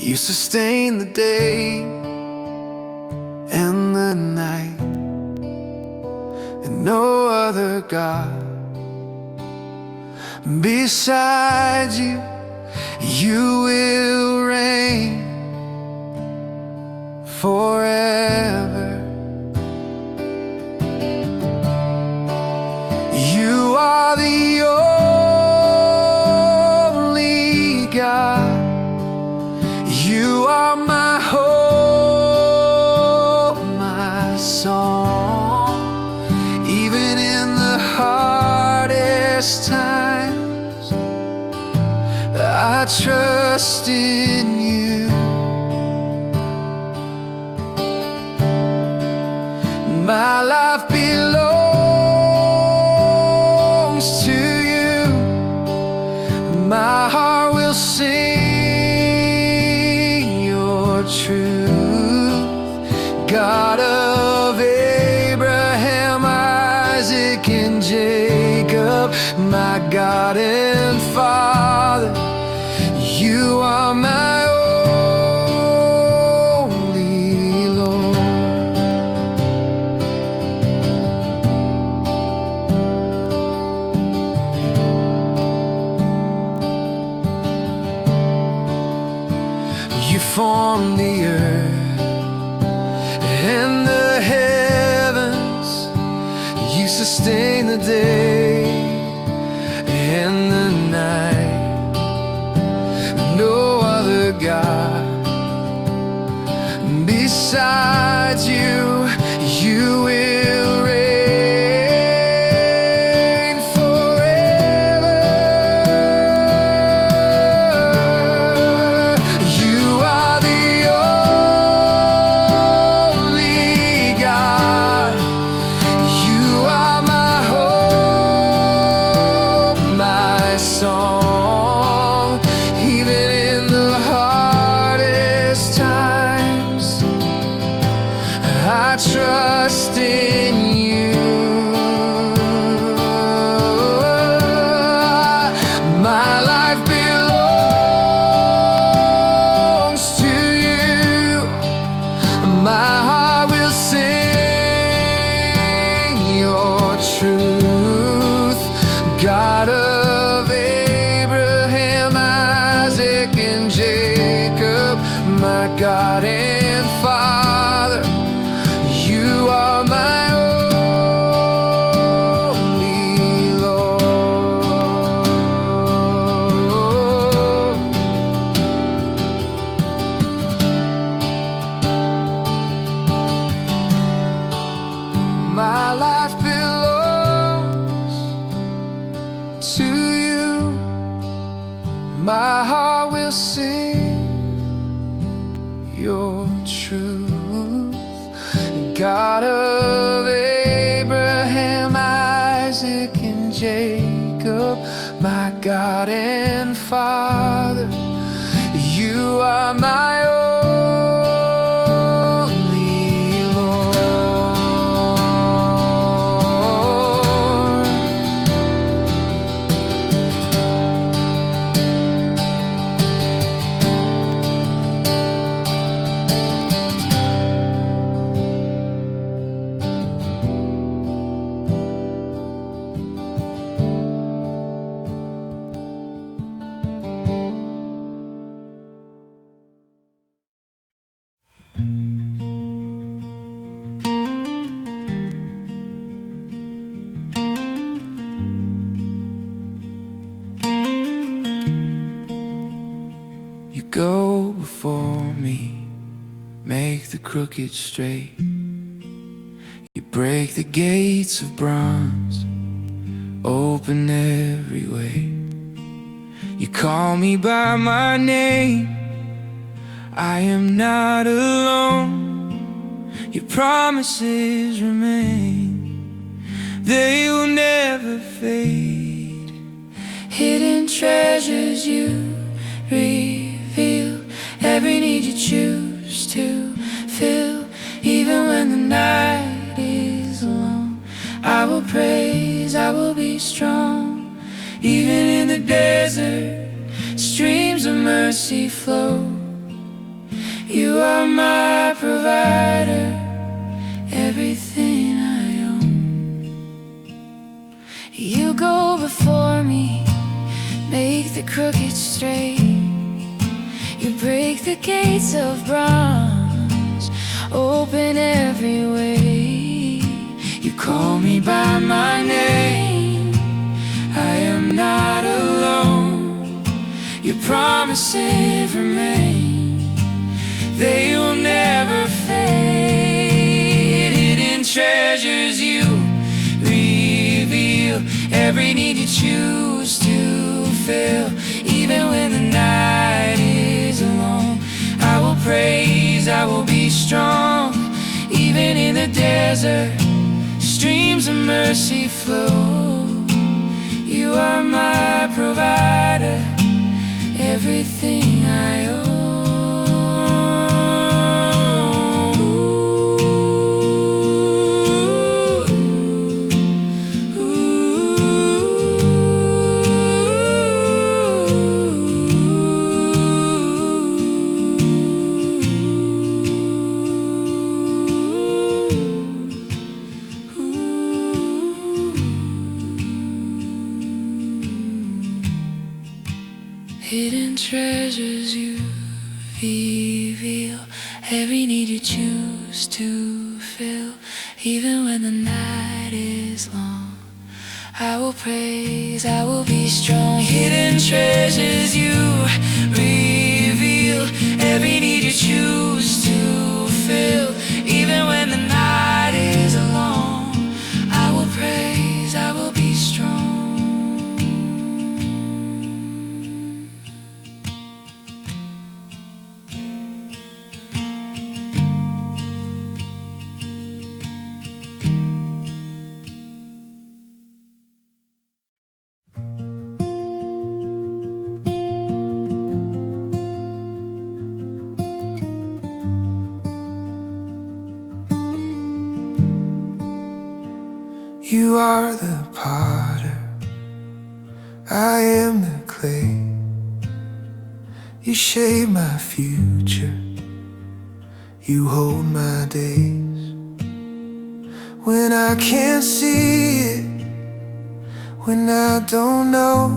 You sustain the day and the night, and no other God besides you. You will reign forever. You are the only God. You are my hope, my song. Even in the hardest times, I trust in you. My life belongs to you. My heart will sing your truth. God of Abraham, Isaac, and Jacob, my God and Father, you are my only Lord. You formed the earth and the heavens. You sustain the day and the night. No other God besides you. You will reign forever. You are the only God. You are my hope, my song. Even in the hardest times, I trust in you. My life belongs to you. My heart will sing your truth. God of Abraham, Isaac, and Jacob, my God and Father, you are my only Lord. My life belongs to you. My heart will sing your truth. God of Abraham, Isaac, and Jacob, my God and Father, you are my only Lord. You go before me, make the crooked straight. You break the gates of bronze, open every way. You call me by my name, I am not alone. Your promises remain, they will never fade. Hidden treasures you reveal, every need you choose to fill. Even when the night is long, I will praise, I will be strong. Even in the desert, streams of mercy flow. You are my provider, everything I own. You go before me, make the crooked straight. You break the gates of bronze, open every way. You call me by my name, I am not alone. Your promises remain, they will never fade. Hidden treasures you reveal, every need you choose to fill. Even when the night is long, I will praise, I will be strong. Even in the desert, streams of mercy flow. You are my provider, everything I own. Hidden treasures you reveal, every need you choose to fill. Even when the night is long, I will praise, I will be strong. Hidden treasures you reveal, every need you choose to fill. Even when the night is long, I will praise, I will be strong. You are the potter, I am the clay. You shape my future, you hold my days. When I can't see it, when I don't know,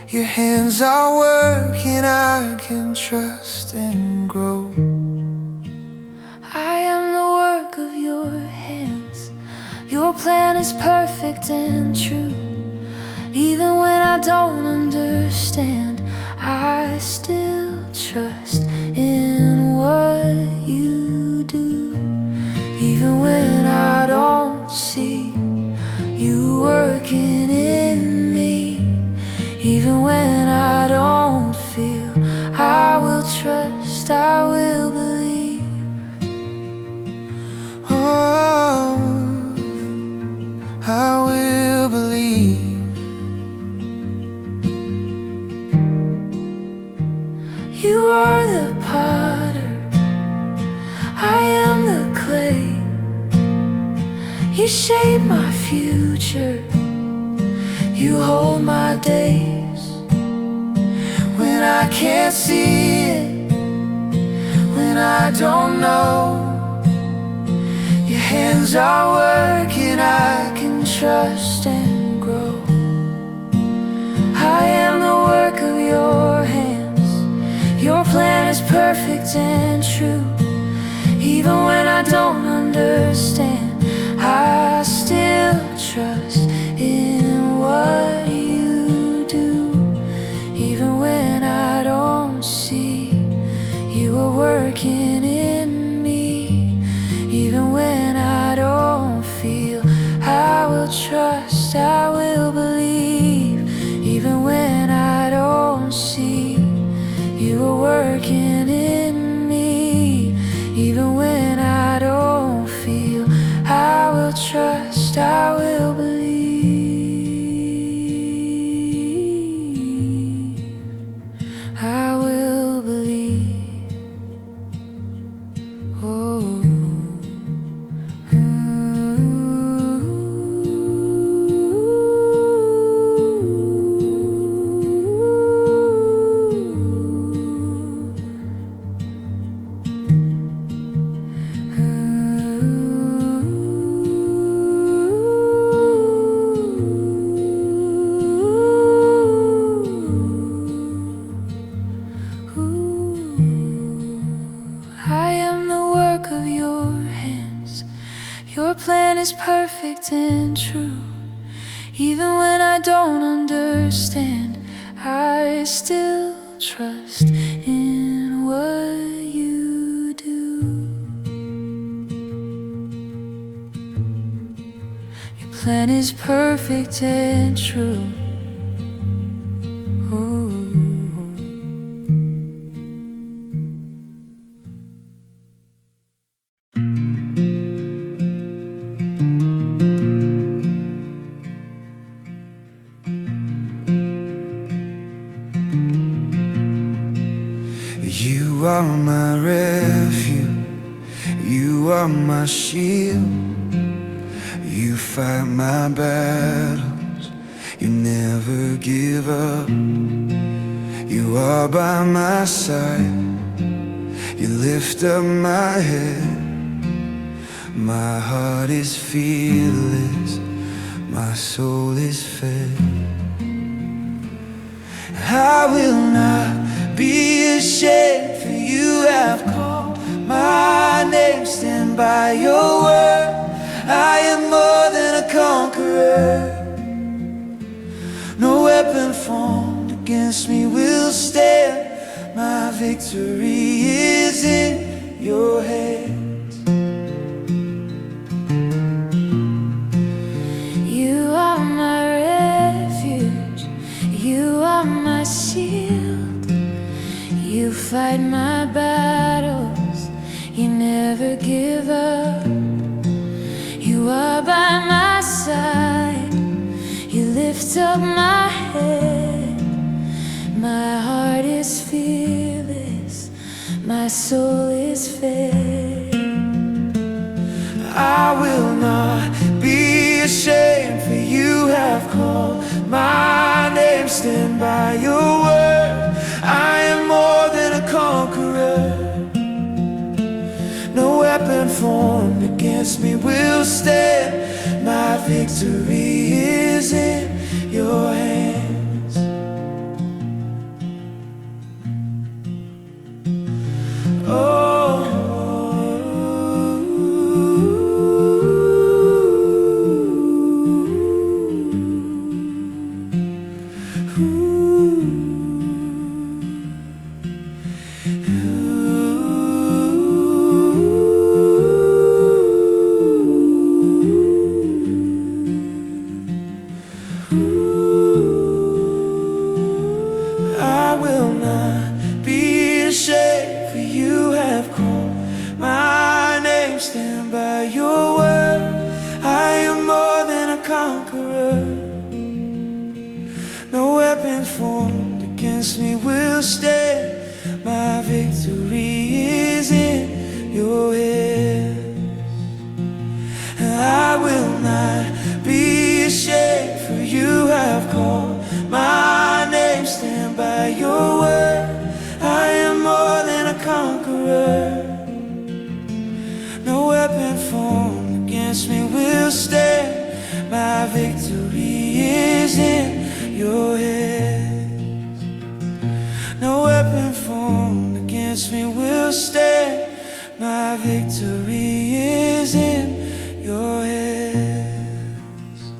your hands are working, I can trust and grow. I am the work of your hands, your plan is perfect and true. Even when I don't understand, I still trust in what you do. Even when I don't see you working in me, even when I don't feel, I will trust, I will believe. Oh, I will believe. You are the potter, I am the clay. You shape my future, you hold my days. When I can't see it, when I don't know, your hands are working, I can trust and grow. I am the work of your hands, your plan is perfect and true. Even when I don't understand, I still trust in what you do. Even when I don't see you are working in me, even when I don't feel, I will trust, I will believe. Even when I don't see you are working in me, even when I don't feel, I will trust, I will believe. I will believe. Oh. perfect and true. Even when I don't understand, I still trust in what you do. Your plan is perfect and true. Ooh. You are my refuge, you are my shield. You fight my battles, you never give up. You are by my side, you lift up my head. My heart is fearless, my soul is fed. I will not be ashamed, for you have called my name. Stand by your word, I am more than a conqueror. No weapon formed against me will stand. My victory is in your hands. You are my refuge, you are my shield. You fight my battles, you never give up. You are by my side, you lift up my head. My heart is fearless, my soul is fed. I will not be ashamed, for you have called my name. Stand by your word, I am more than a conqueror. No weapon formed against me will stand. My victory is in your hands. Oh, I will not be ashamed, for you have called my name. Stand by your word, I am more than a conqueror. No weapon formed against me will stand. My victory is in your hands. I will not be ashamed, for you have called my name. Stand by your word, I am more than a conqueror. No weapon formed against me will stand. My victory is in your hands. No weapon formed against me will stand. My victory is in your hands.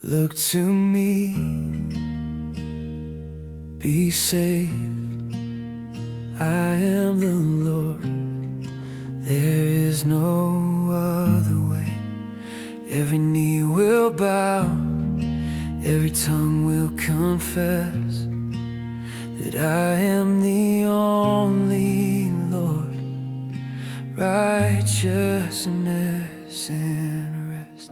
Look to me, be saved. I am the Lord, there is no other way. Every knee will bow, every tongue will confess that I am the only Lord. Righteousness and rest.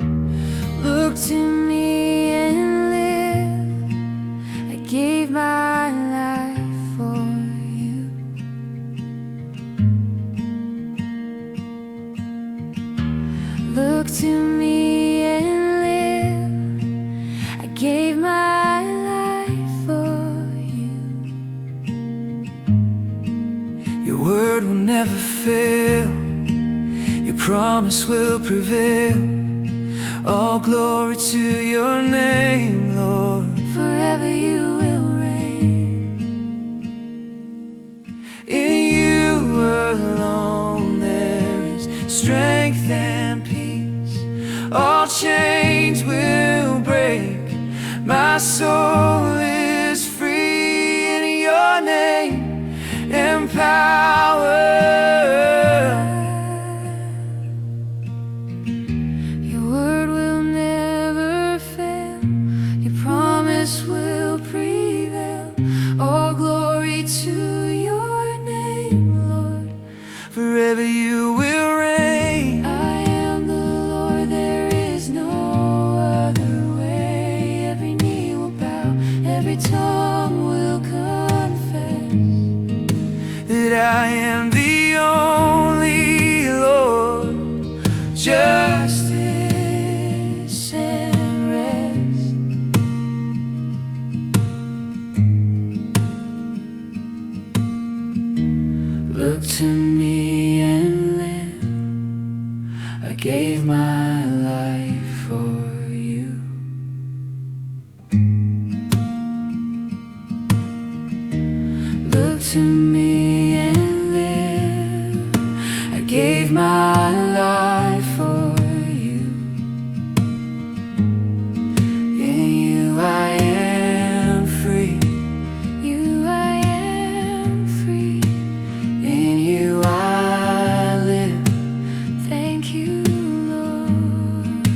Look to me and live, I gave my life for you. Look to me and live, I gave my life for you. Your word will never fail, your promise will prevail. All glory to your name, Lord. Forever you will reign. In you alone all chains will break. My soul is free in your name and power. Your word will never fail, your promise will prevail. All glory to your name, Lord. Forever you will reign. I am the Lord, there is no other way. Every knee will bow, every tongue will confess That I am the only Lord. justice and rest. Look to me and live. I gave my life for you. Look to me and live. I gave my life for you. In you I am free. You I am free. In you I live. Thank you, Lord.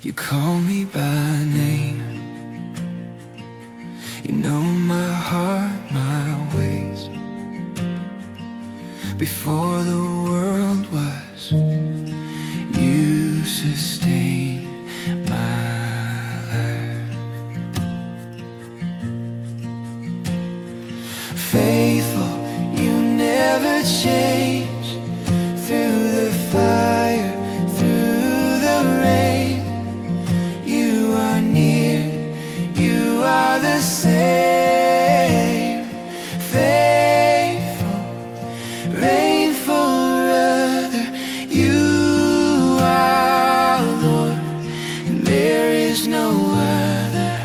You call me by name. You know my heart, my ways. Before the world was, you sustained my life. Faithful, you never change. Through the fire, through the rain, you are near, you are the same. Faithful, reign forever. You are Lord, and there is no other.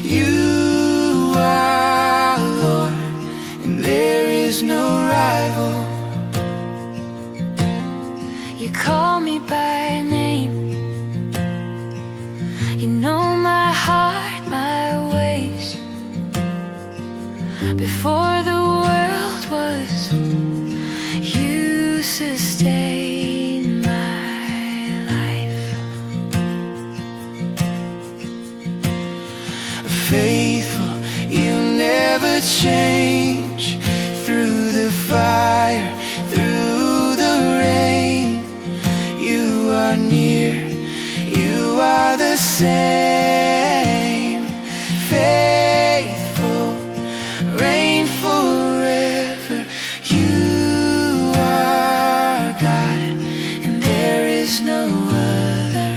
You are Lord, and there is no rival. You call me by name. You know my heart, my ways. Before the world was, you sustained my life. Faithful, you never change. Through the fire, through the rain, you are near, you are the same. Faithful, reign forever. You are God, and there is no other.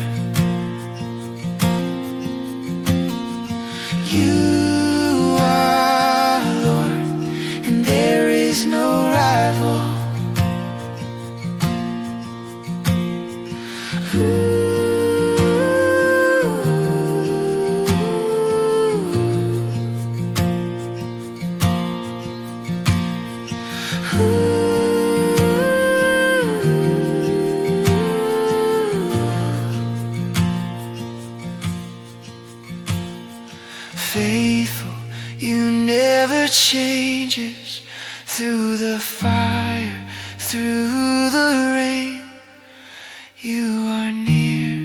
You are Lord, and there is no rival. Faithful, you never changes. Through the fire, through the rain, you are near,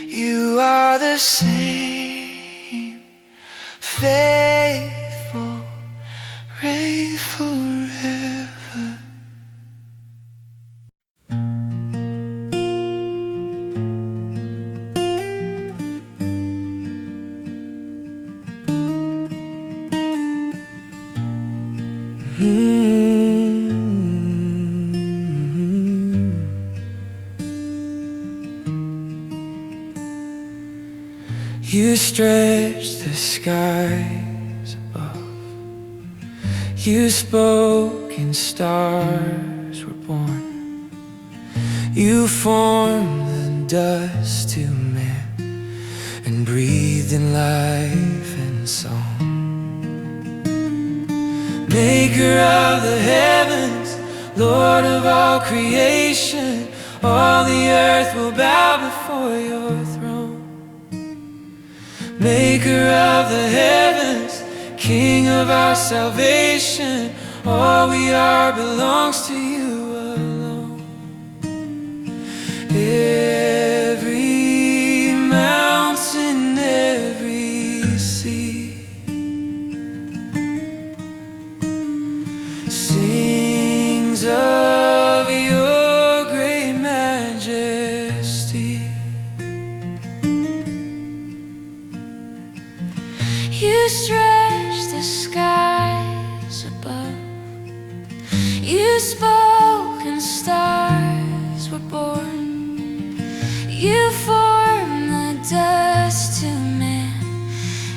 you are the same. Faithful, reign forever. You stretched the skies above. You spoke and stars were born. You formed the dust to man and breathed in life and song. Maker of the heavens, Lord of all creation, all the earth will bow before your throne. Maker of the heavens, King of our salvation, all we are belongs to you alone. Every mountain, every sea sings of your great majesty. You stretched the skies above. You spoke and stars were born. You formed the dust to man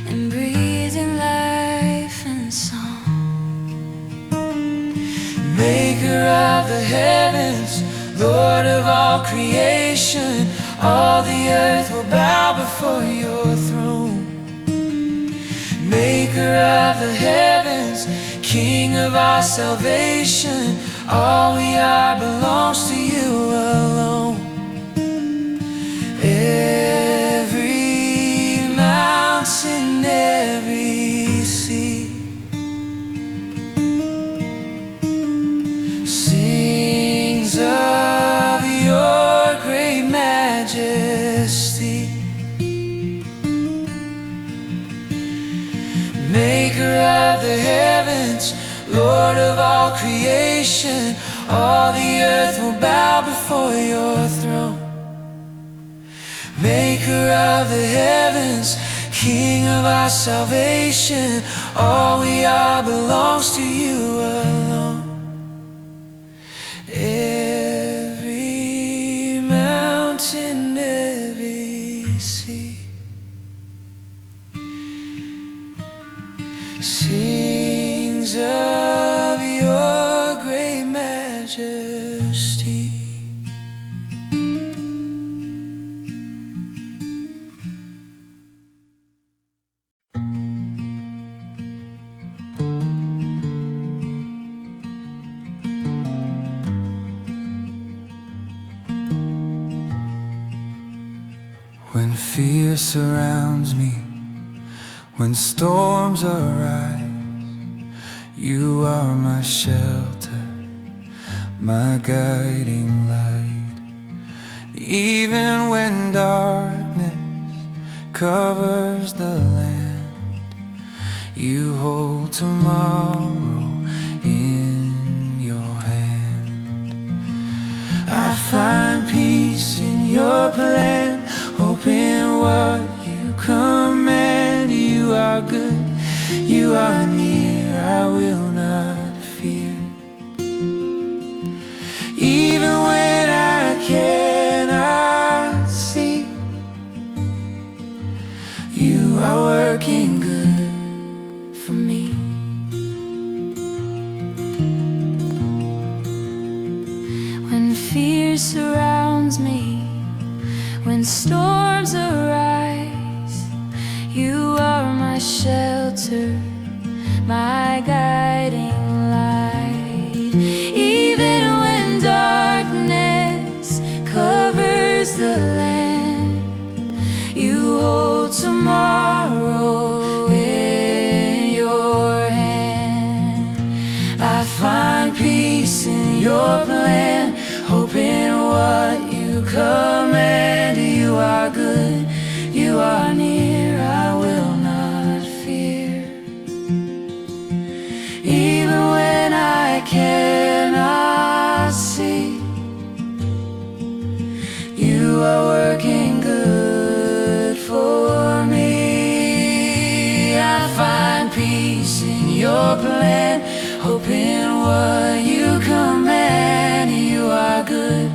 and breathed in life and song. Maker of the heavens, Lord of all creation, all the earth will bow before your throne. Maker of the heavens, King of our salvation, all we are belongs to you alone. Every mountain, every sea sings of your great majesty. Maker of the heavens, Lord of all creation, all the earth will bow before your throne. Maker of the heavens, King of our salvation, all we are belongs to you alone. Every mountain, every sea sings of your great majesty. When fear surrounds me, when storms arise, you are my shelter, my guiding light. Even when darkness covers the land, you hold tomorrow in your hand. I find peace in your plan, hope in what you command. You are good, you are near, I will not fear. Even when I cannot see, you are working good for me. When fear surrounds me, when storms arise, you are my shelter, my guiding light. Even when darkness covers the land, you hold tomorrow in your hand. I find peace in your plan, hope in what you command. You are good, you are near, I will not fear. Even when I cannot see, you are working good for me. I find peace in your plan, hope in what you command. You are good,